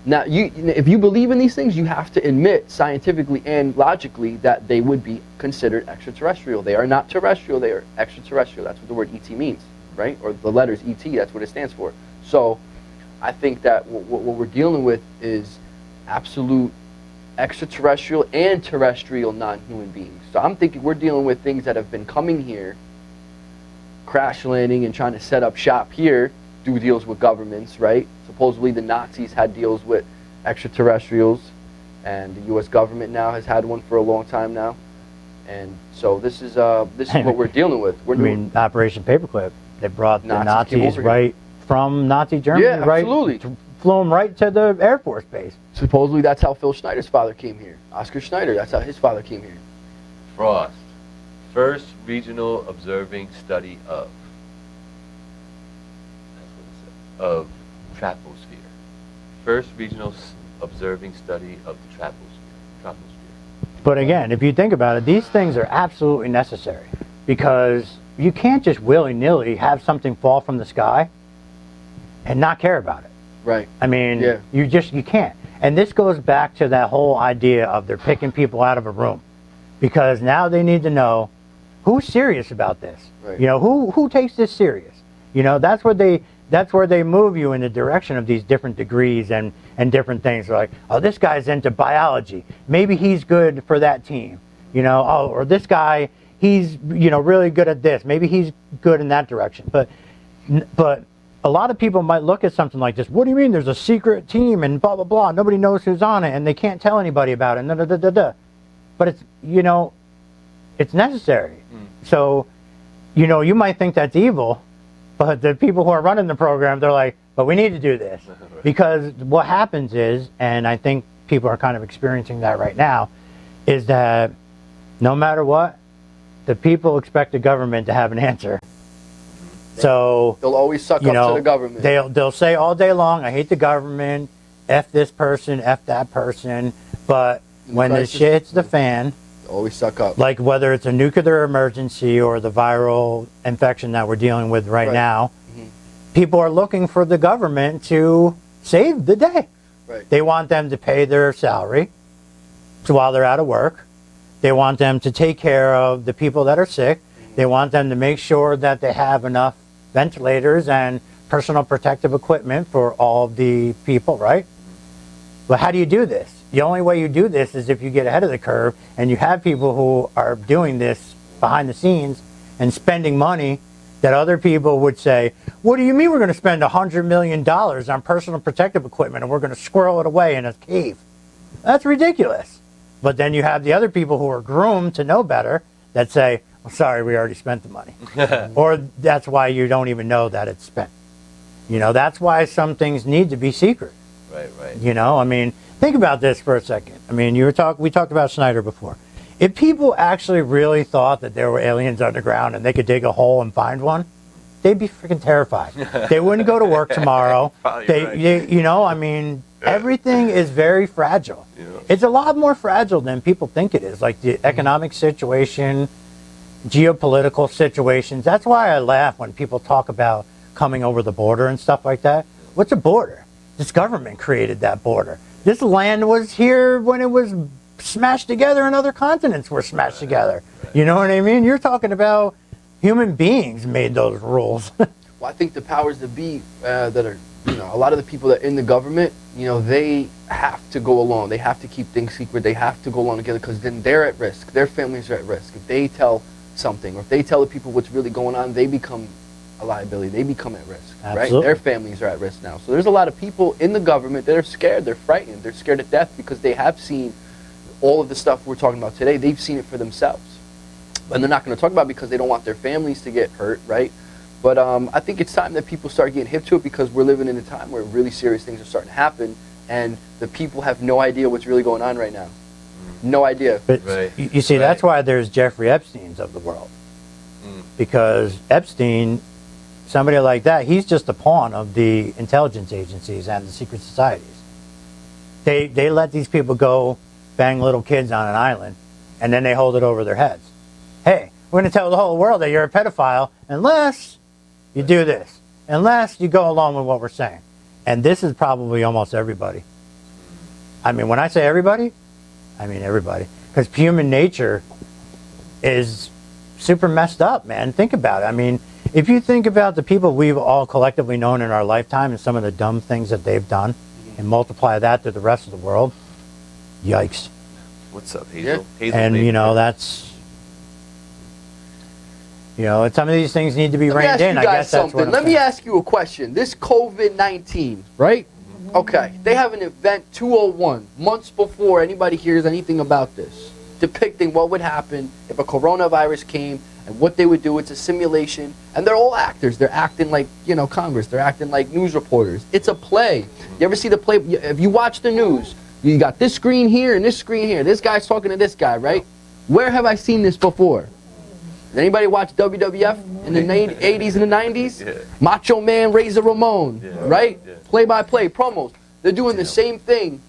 Now, if you believe in these things, you have to admit scientifically and logically that they would be considered extraterrestrial. They are not terrestrial, they are extraterrestrial. That's what the word ET means, right? Or the letters ET, that's what it stands for. So I think that what we're dealing with is absolute extraterrestrial and terrestrial non-human beings. So I'm thinking we're dealing with things that have been coming here, crash landing and trying to set up shop here, do deals with governments, right? Supposedly the Nazis had deals with extraterrestrials, and the U.S. government now has had one for a long time now. And so this is what we're dealing with. Operation Paperclip. They brought the Nazis right from Nazi Germany, yeah, absolutely. Flew them right to the Air Force base. Supposedly that's how Phil Schneider's father came here. Oscar Schneider, that's how his father came here. Frost. First regional observing study of. Of troposphere. First regional observing study of the troposphere. But again, if you think about it, these things are absolutely necessary, because you can't just willy-nilly have something fall from the sky and not care about it. Right. I mean, you can't. And this goes back to that whole idea of they're picking people out of a room, because now they need to know who's serious about this. Right. You know, who takes this serious. You know, that's where they move you in the direction of these different degrees and different things. Like, oh, this guy's into biology. Maybe he's good for that team. You know, oh, or this guy, he's, you know, really good at this. Maybe he's good in that direction. But a lot of people might look at something like this. What do you mean there's a secret team and blah, blah, blah. Nobody knows who's on it and they can't tell anybody about it. Da, da, da, da, da. But it's, you know, it's necessary. So, you know, you might think that's evil, but the people who are running the program, they're like, but we need to do this. Because what happens is, and I think people are kind of experiencing that right now, is that no matter what, the people expect the government to have an answer. So they'll always suck up to the government. They'll say all day long, I hate the government, F this person, F that person, but when the shit hits the fan, always suck up. Like whether it's a nuclear emergency or the viral infection that we're dealing with right now, people are looking for the government to save the day. Right. They want them to pay their salary while they're out of work. They want them to take care of the people that are sick. They want them to make sure that they have enough ventilators and personal protective equipment for all of the people, right? But how do you do this? The only way you do this is if you get ahead of the curve and you have people who are doing this behind the scenes and spending money that other people would say, what do you mean we're going to spend $100 million on personal protective equipment and we're going to squirrel it away in a cave? That's ridiculous. But then you have the other people who are groomed to know better that say, well, sorry, we already spent the money. Or that's why you don't even know that it's spent. You know, that's why some things need to be secret. Right, right. You know, I mean, think about this for a second. I mean, we talked about Schneider before. If people actually really thought that there were aliens underground and they could dig a hole and find one, they'd be freaking terrified. They wouldn't go to work tomorrow. They, you know, I mean, everything is very fragile. Yeah. It's a lot more fragile than people think it is. Like the economic situation, geopolitical situations. That's why I laugh when people talk about coming over the border and stuff like that. What's a border? This government created that border. This land was here when it was smashed together and other continents were smashed together. You know what I mean? You're talking about human beings made those rules. Well, I think the powers that be that are, you know, a lot of the people that are in the government, you know, they have to go along. They have to keep things secret. They have to go along together because then they're at risk. Their families are at risk. If they tell something or if they tell the people what's really going on, they become a liability. They become at risk, Absolutely. right? Their families are at risk now. So there's a lot of people in the government that are scared. They're frightened. They're scared to death because they have seen all of the stuff we're talking about today. They've seen it for themselves. And they're not going to talk about it because they don't want their families to get hurt, right? But I think it's time that people start getting hip to it because we're living in a time where really serious things are starting to happen and the people have no idea what's really going on right now. No idea. But you see, that's why there's Jeffrey Epstein's of the world. Because Epstein, somebody like that, he's just a pawn of the intelligence agencies and the secret societies. They let these people go bang little kids on an island, and then they hold it over their heads. Hey, we're going to tell the whole world that you're a pedophile unless you do this, unless you go along with what we're saying. And this is probably almost everybody. I mean, when I say everybody, I mean everybody. Because human nature is super messed up, man. Think about it. I mean, if you think about the people we've all collectively known in our lifetime and some of the dumb things that they've done and multiply that to the rest of the world, yikes. What's up, Hazel? Yeah. Hazel And, baby. you know, that's... You know, some of these things need to be reined in. I guess that's what I'm Let me saying. ask you a question. This COVID-19, right? Okay. They have an event 201 months before anybody hears anything about this, depicting what would happen if a coronavirus came and what they would do. It's a simulation. And they're all actors. They're acting like, you know, Congress. They're acting like news reporters. It's a play. You ever see the play? If you watch the news, you got this screen here and this screen here. This guy's talking to this guy, right? Where have I seen this before? Did anybody watch WWF in the 80s and the 90s? Yeah. Macho Man, Razor Ramon, right? Yeah. Play-by-play, promos. They're doing the same thing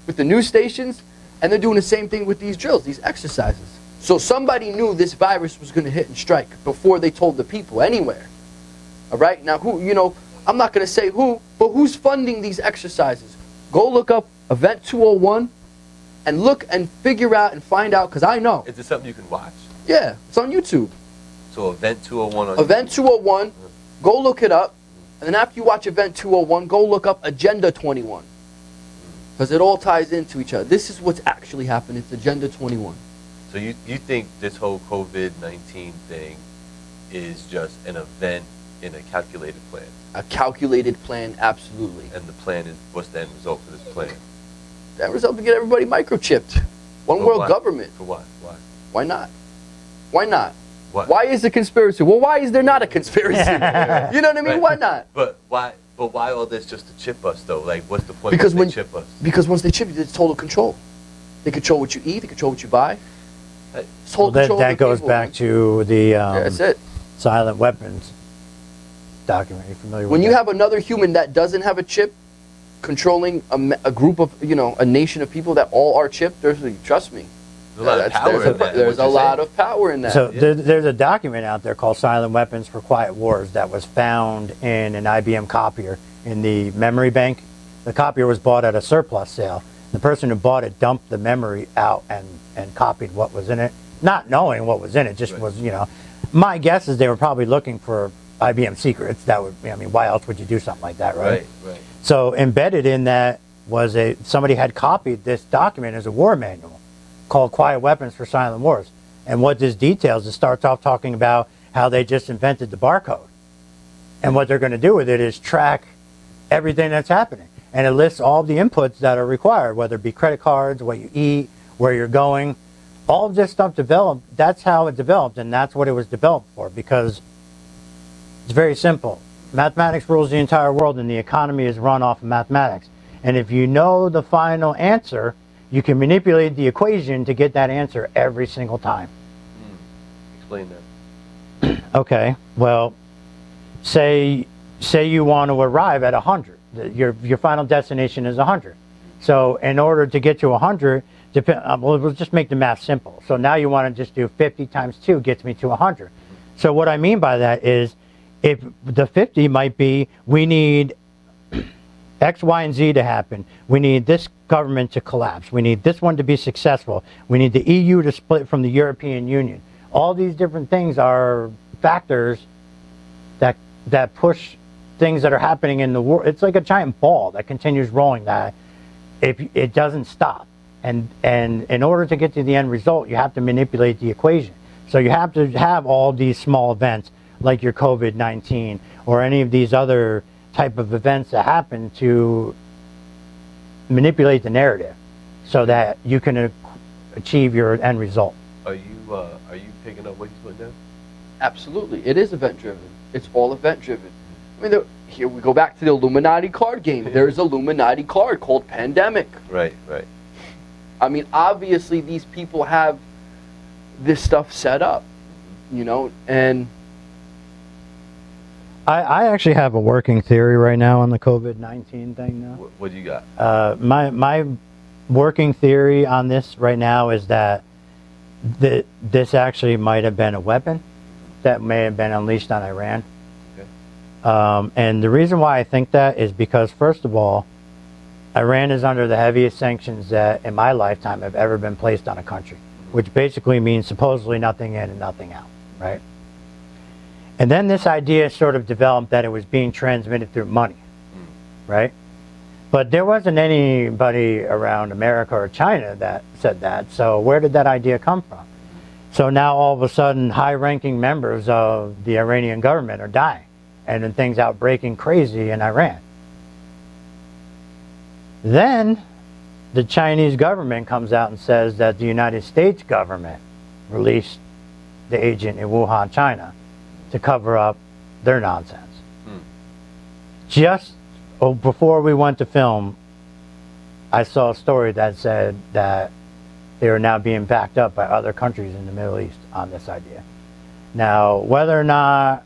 with the news stations, and they're doing the same thing with these drills, these exercises. So somebody knew this virus was going to hit and strike before they told the people anywhere. All right? Now, who, you know, I'm not going to say who, but who's funding these exercises? Go look up Event 201 and look and figure out and find out, because I know. Is this something you can watch? Yeah, it's on YouTube. So Event 201 on Event 201, go look it up. And then after you watch Event 201, go look up Agenda 21. Because it all ties into each other. This is what's actually happened. It's Agenda 21. So you think this whole COVID-19 thing is just an event in a calculated plan? A calculated plan, absolutely. And the plan is, what's the end result for this plan? That result to get everybody microchipped. One For world what? government. For what? Why? Why not? Why not? What? Why is it a conspiracy? Well, why is there not a conspiracy? You know what I mean? Right. Why not? But why all this just to chip us though? Like, what's the point Because when when they chip us? Because once they chip you, it's total control. They control what you eat. They control what you buy. It's total Well, control. that of the goes people, back man. to the Yeah, that's it. silent weapons document. Are you familiar with When you that? have another human that doesn't have a chip controlling a group of, you know, a nation of people that all are chipped, trust me. There's a lot of power in that. There's a lot of power in that. So there's a document out there called Silent Weapons for Quiet Wars that was found in an IBM copier in the memory bank. The copier was bought at a surplus sale. The person who bought it dumped the memory out and copied what was in it, not knowing what was in it, just was, my guess is they were probably looking for IBM secrets. That would, why else would you do something like that, right? Right. So embedded in that was somebody had copied this document as a war manual called Quiet Weapons for Silent Wars. And what this details, it starts off talking about how they just invented the barcode. And what they're going to do with it is track everything that's happening. And it lists all the inputs that are required, whether it be credit cards, what you eat, where you're going. All of this stuff developed, that's how it developed, and that's what it was developed for, because it's very simple. Mathematics rules the entire world, and the economy is run off of mathematics. And if you know the final answer, you can manipulate the equation to get that answer every single time. Explain that. Okay, well, say you want to arrive at 100. Your final destination is 100. So in order to get to 100, we'll just make the math simple. So now you want to just do 50 times 2 gets me to 100. So what I mean by that is, if the 50 might be, we need X, Y, and Z to happen. We need this government to collapse. We need this one to be successful. We need the EU to split from the European Union. All these different things are factors that push things that are happening in the world. It's like a giant ball that continues rolling, that if it doesn't stop. And in order to get to the end result, you have to manipulate the equation. So you have to have all these small events, like your COVID-19 or any of these other type of events that happen, to manipulate the narrative so that you can achieve your end result. Are you picking up what he's putting down? Absolutely. It is event driven. It's all event driven. Here we go back to the Illuminati card game. There's an Illuminati card called Pandemic. Right. Obviously these people have this stuff set up, and I actually have a working theory right now on the COVID-19 thing now. What do you got? My working theory on this right now is that this actually might have been a weapon that may have been unleashed on Iran. Okay. And the reason why I think that is because, first of all, Iran is under the heaviest sanctions that in my lifetime have ever been placed on a country, which basically means supposedly nothing in and nothing out, right? And then this idea sort of developed that it was being transmitted through money, right? But there wasn't anybody around America or China that said that, so where did that idea come from? So now all of a sudden, high-ranking members of the Iranian government are dying, and then things out breaking crazy in Iran. Then the Chinese government comes out and says that the United States government released the agent in Wuhan, China, to cover up their nonsense. Just before we went to film, I saw a story that said that they are now being backed up by other countries in the Middle East on this idea. Now, whether or not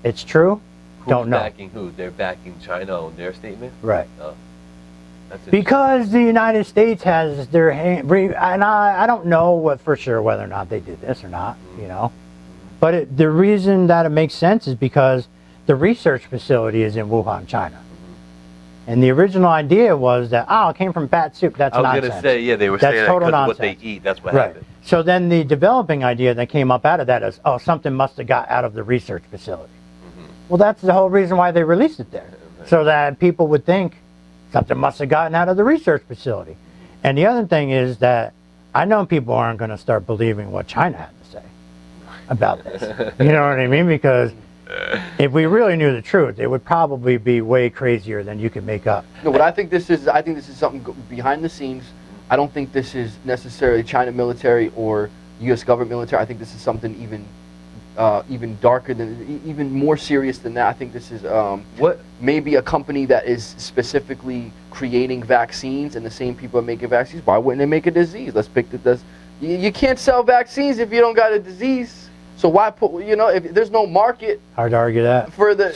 it's true, don't know. Who's backing who? They're backing China on their statement? Right. Oh, that's because the United States has their hand, and I don't know for sure whether or not they did this or not, But the reason that it makes sense is because the research facility is in Wuhan, China. And the original idea was that, it came from bat soup. That's nonsense. I was going to say, yeah, they were saying that because of what they eat. That's what happened. So then the developing idea that came up out of that is, something must have got out of the research facility. Well, that's the whole reason why they released it there. So that people would think something must have gotten out of the research facility. And the other thing is that I know people aren't going to start believing what China had to say about this. You know what I mean? Because if we really knew the truth, it would probably be way crazier than you could make up. No, but I think this is something behind the scenes. I don't think this is necessarily China military or U.S. government military. I think this is something even darker than, even more serious than that. I think this is maybe a company that is specifically creating vaccines, and the same people are making vaccines. Why wouldn't they make a disease? Let's pick the. You can't sell vaccines if you don't got a disease. So why put, if there's no market? Hard to argue that. For the,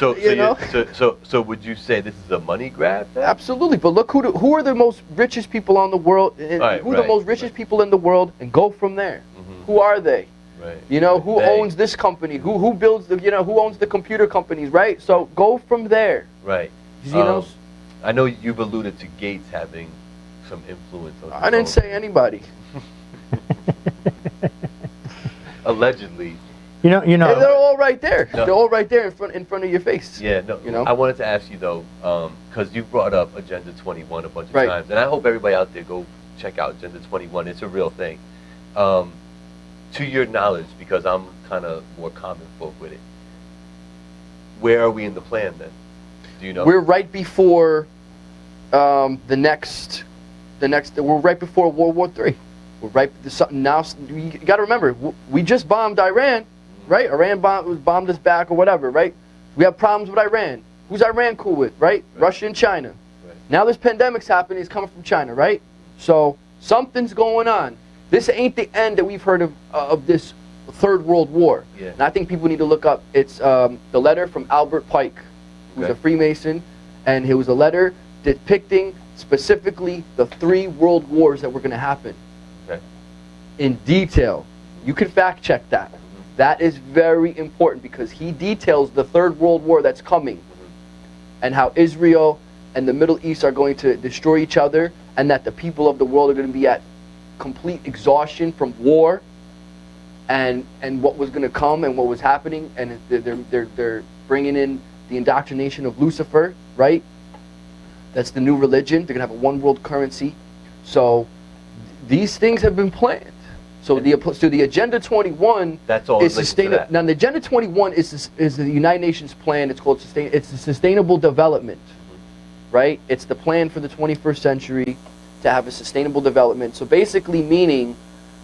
So would you say this is a money grab then? Absolutely, but look who are the most richest people on the world, and who are the most richest people in the world, and go from there. Who are they? Right. Who owns this company? Who builds the, who owns the computer companies, right? So go from there. Right. I know you've alluded to Gates having some influence on I didn't say anybody. Allegedly. You know. They're all right there. No. They're all right there in front of your face. Yeah, no. You know? I wanted to ask you though, because you brought up Agenda 21 a bunch of Right. times, and I hope everybody out there go check out Agenda 21. It's a real thing. To your knowledge, because I'm kind of more common folk with it, where are we in the plan then? Do you know? We're right before the next. We're right before World War III. We're right now. You got to remember, we just bombed Iran, right? Iran bombed us back or whatever, right? We have problems with Iran. Who's Iran cool with, right? Russia and China. Right. Now there's pandemics happening. It's coming from China, right? So something's going on. This ain't the end that we've heard of this Third World War. Yeah. And I think people need to look up. It's the letter from Albert Pike, who's Okay. a Freemason, and it was a letter depicting specifically the 3 world wars that were going to happen. Okay. In detail. You can fact check that. That is very important because he details the 3rd World War that's coming and how Israel and the Middle East are going to destroy each other and that the people of the world are going to be at complete exhaustion from war and what was going to come and what was happening, and they're bringing in the indoctrination of Lucifer, right? That's the new religion. They're going to have a one world currency. So these things have been planned. So the Agenda 21 That's all is linked to sustainable. that. Now the Agenda 21 is the United Nations plan. It's called it's the sustainable development, right? It's the plan for the 21st century to have a sustainable development. So basically meaning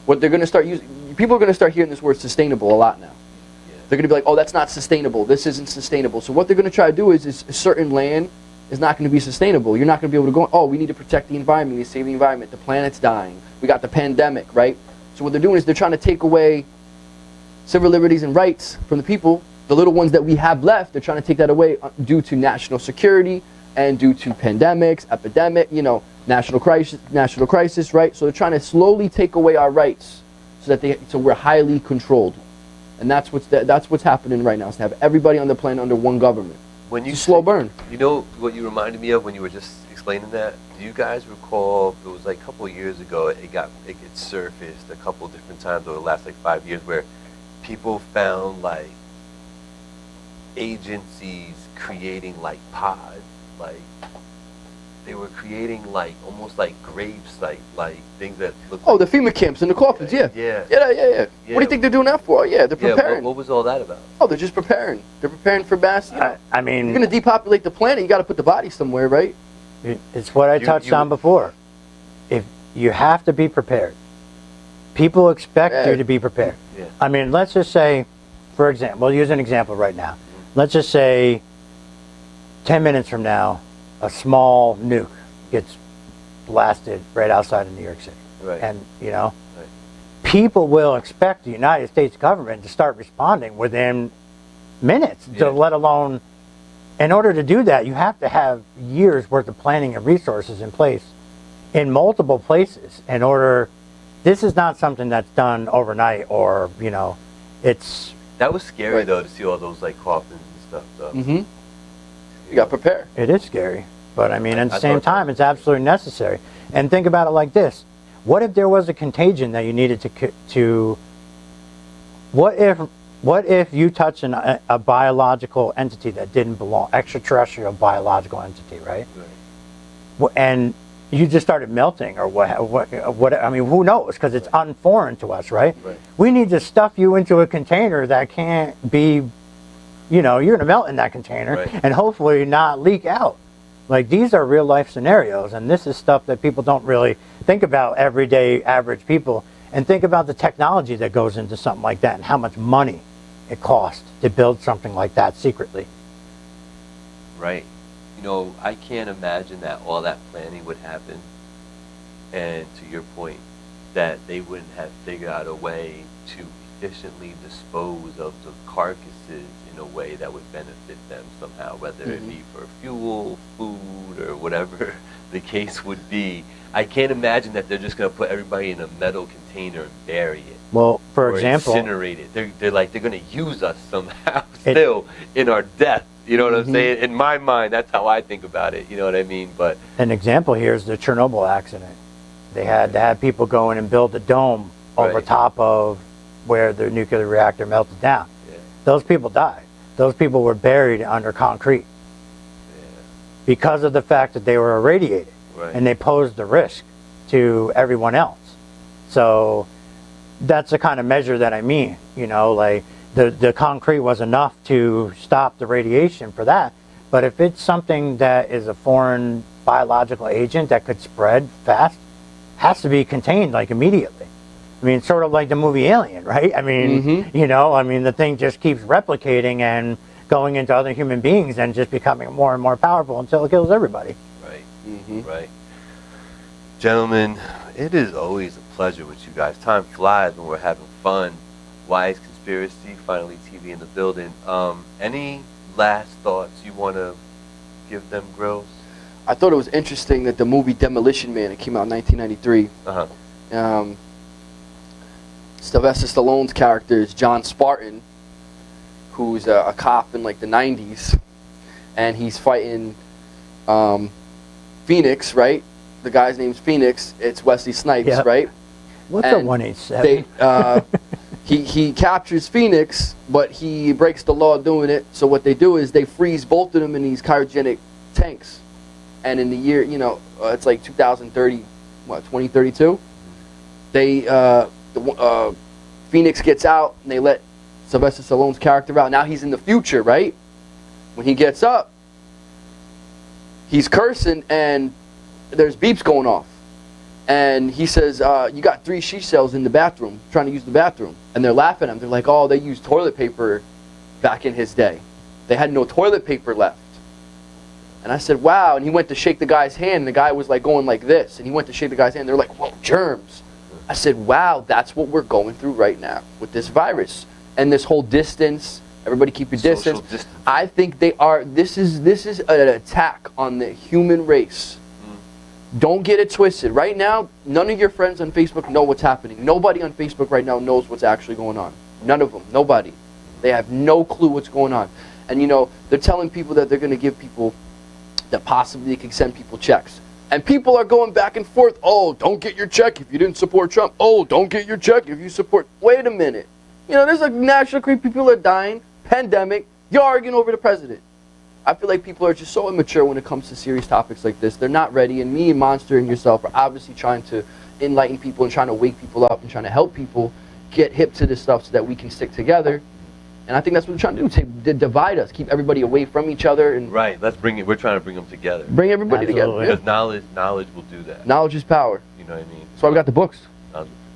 what they're going to start using, people are going to start hearing this word sustainable a lot now. They're going to be like, oh, that's not sustainable. This isn't sustainable. So what they're going to try to do is certain land is not going to be sustainable. You're not going to be able to go, oh, we need to protect the environment. We need to save the environment. The planet's dying. We got the pandemic, right? So what they're doing is they're trying to take away civil liberties and rights from the people. The little ones that we have left, they're trying to take that away due to national security and due to pandemics, epidemic, national crisis, right? So they're trying to slowly take away our rights so we're highly controlled. And that's what's happening right now, is to have everybody on the planet under one government. When you It's a slow burn. You know what you reminded me of when you were just explaining that? Do you guys recall, it was like a couple of years ago, it surfaced a couple different times over the last like 5 years where people found like agencies creating like pods, like they were creating like almost like grapes, like things that look Oh, the FEMA camps and the coffins, yeah. Yeah. What do you think they're doing that for? Yeah, they're preparing. What was all that about? Oh, they're just preparing. They're preparing for mass. I mean, you're going to depopulate the planet. You got to put the bodies somewhere, right? it's what I touched on before. If you have to be prepared, people expect you to be prepared. Yeah. I mean, let's just say, for example, we'll use an example right now. Let's just say 10 minutes from now, a small nuke gets blasted right outside of New York City. Right. And, people will expect the United States government to start responding within minutes, let alone, in order to do that, you have to have years worth of planning and resources in place in multiple places in order. This is not something that's done overnight or, it's... That was scary Right. though, to see all those like coffins and stuff though. Mm-hmm. You got to prepare. It is scary, but I mean, at the I same thought time, it's absolutely necessary. And think about it like this: what if there was a contagion that you needed to? What if you touch a biological entity that didn't belong, extraterrestrial biological entity, right? And you just started melting, or what? I mean, who knows? Because it's unforeign to us, right? We need to stuff you into a container that can't be. You're going to melt in that container and hopefully not leak out. Like, these are real life scenarios, and this is stuff that people don't really think about, everyday average people, and think about the technology that goes into something like that and how much money it costs to build something like that secretly. Right. I can't imagine that all that planning would happen, and to your point, that they wouldn't have figured out a way to efficiently dispose of the carcasses in a way that would benefit them somehow, whether it be for fuel, food, or whatever the case would be. I can't imagine that they're just going to put everybody in a metal container and bury it. Well, for or example, incinerate it. They're going to use us somehow still in our death. You know what I'm saying? In my mind, that's how I think about it. You know what I mean? But an example here is the Chernobyl accident. They had to have people go in and build a dome over top of where the nuclear reactor melted down. Yeah. Those people died. Those people were buried under concrete because of the fact that they were irradiated, and they posed a risk to everyone else. So that's the kind of measure that I mean. You know, like the concrete was enough to stop the radiation for that. But if it's something that is a foreign biological agent that could spread fast, has to be contained like immediately. I mean, sort of like the movie Alien, right? I mean, you know, I mean, the thing just keeps replicating and going into other human beings and just becoming more and more powerful until it kills everybody. Right. Right. Gentlemen, it is always a pleasure with you guys. Time flies when we're having fun. Wise Conspiracy, Finally TV in the building. Any last thoughts you want to give them, Grills? I thought it was interesting that the movie Demolition Man, it came out in 1993. Sylvester Stallone's character is John Spartan, who's a cop in like the 90s, and he's fighting Phoenix, right? The guy's name's Phoenix. It's Wesley Snipes, right? What's a 187? He captures Phoenix, but he breaks the law doing it. So what they do is they freeze both of them in these cryogenic tanks. And in the year, you know, it's like 2030, what, 2032? They, Phoenix gets out, and they let Sylvester Stallone's character out. Now he's in the future, right? When he gets up, he's cursing, and there's beeps going off. And he says, you got 3 she cells in the bathroom, trying to use the bathroom. And they're laughing at him. They're like, oh, they used toilet paper back in his day. They had no toilet paper left. And I said, wow. And he went to shake the guy's hand, and the guy was like going like this. And he went to shake the guy's hand. They're like, whoa, germs. I said, wow, that's what we're going through right now with this virus. And this whole distance, everybody keep your distance. I think they are, this is an attack on the human race. Don't get it twisted. Right now, none of your friends on Facebook know what's happening. Nobody on Facebook right now knows what's actually going on. None of them. Nobody. They have no clue what's going on. And, you know, they're telling people that they're going to give people, that possibly they can send people checks. And people are going back and forth. Oh, don't get your check if you didn't support Trump. Oh, don't get your check if you support. Wait a minute. You know, there's a national creep. People are dying. Pandemic. You're arguing over the president. I feel like people are just so immature when it comes to serious topics like this. They're not ready. And me and Monster and yourself are obviously trying to enlighten people and trying to wake people up and trying to help people get hip to this stuff so that we can stick together. And I think that's what we're trying to do, divide us, keep everybody away from each other. And right, let's bring it, we're trying to bring them together. Bring everybody together. Because knowledge will do that. Knowledge is power. You know what I mean? That's why we got the books.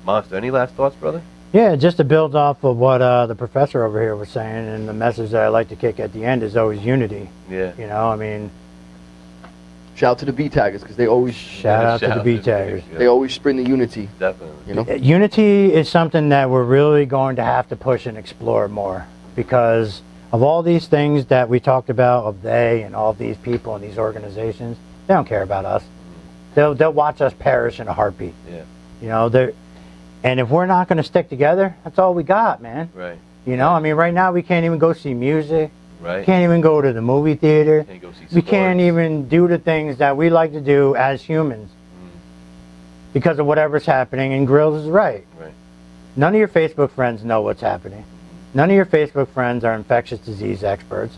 Monster, any last thoughts, brother? Yeah, just to build off of what the professor over here was saying, and the message that I like to kick at the end is always unity. Yeah. You know, I mean... Shout out to the B-taggers, because they always... Shout out to the B-taggers. They always bring the unity. Definitely. You know? Unity is something that we're really going to have to push and explore more, because of all these things that we talked about, of they and all these people and these organizations, they don't care about us. They'll watch us perish in a heartbeat. Yeah. You know, and if we're not going to stick together, that's all we got, man. Right. You know, I mean, right now we can't even go see music. Right. Can't even go to the movie theater. Can't go see we can't even do the things that we like to do as humans because of whatever's happening. And Grills is right. Right. None of your Facebook friends know what's happening. None of your Facebook friends are infectious disease experts.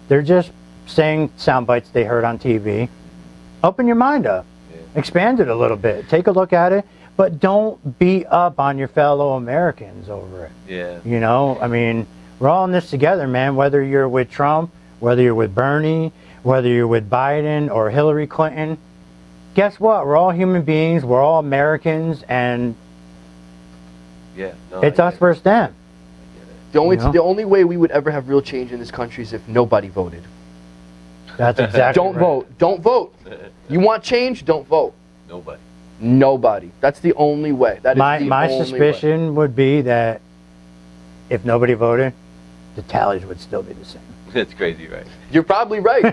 They're just saying sound bites they heard on TV. Open your mind up. Yeah. Expand it a little bit. Take a look at it. But don't beat up on your fellow Americans over it. Yeah. You know, I mean, we're all in this together, man. Whether you're with Trump, whether you're with Bernie, whether you're with Biden or Hillary Clinton, guess what? We're all human beings. We're all Americans, and it's us versus them. The only way we would ever have real change in this country is if nobody voted. That's exactly Don't vote. Don't vote. You want change? Don't vote. Nobody. That's the only way. That is my suspicion would be that if nobody voted, the tallies would still be the same. That's crazy, right? You're probably right.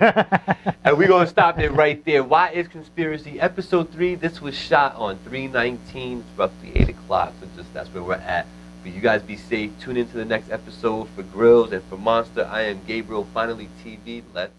And we're going to stop it right there. Why is Conspiracy? Episode 3, this was shot on 3/19. It's roughly 8 o'clock, so that's where we're at. But you guys be safe. Tune into the next episode for Grills and for Monster. I am Gabriel, Finally TV. Let's